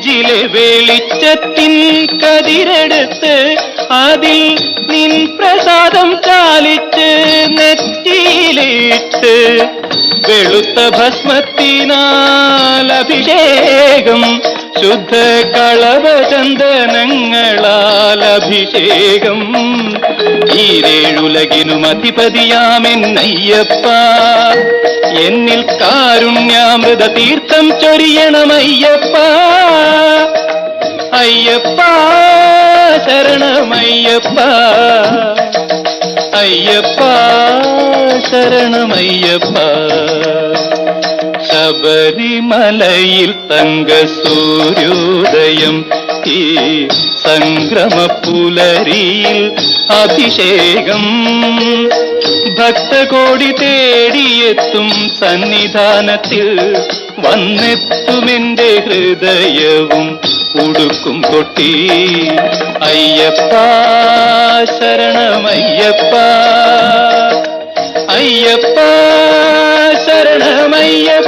നെഞ്ചിലെ വെളിച്ചത്തിൻ കതിരെടുത്ത് അതിൽ നിൻ പ്രസാദം ചാലിച്ച് നെറ്റിയിലിട്ട് വെളുത്ത ഭസ്മത്തിനാൽ അഭിഷേകം ശുദ്ധ കളഭചന്ദനങ്ങളാൽ അഭിഷേകം ഈരേഴുലകിനും അധിപതിയാമെന്നയ്യപ്പ എന്നിൽ കാരുണ്യാമൃത തീർത്ഥം ചൊരിയണമയ്യപ്പ അയ്യപ്പ ശരണമയ്യപ്പ അയ്യപ്പ ശരണമയ്യപ്പ ശബരിമലയിൽ തങ്കസൂര്യോദയം ഈ സംക്രമപ്പുലരിയിൽ അഭിഷേകം ഭക്തകോടി തേടിയെത്തും സന്നിധാനത്തിൽ വന്നെത്തുമെന്റെ ഹൃദയവും ഉടുക്കും കൊട്ടി അയ്യപ്പ ശരണമയ്യപ്പ അയ്യപ്പ ശരണമയ്യപ്പ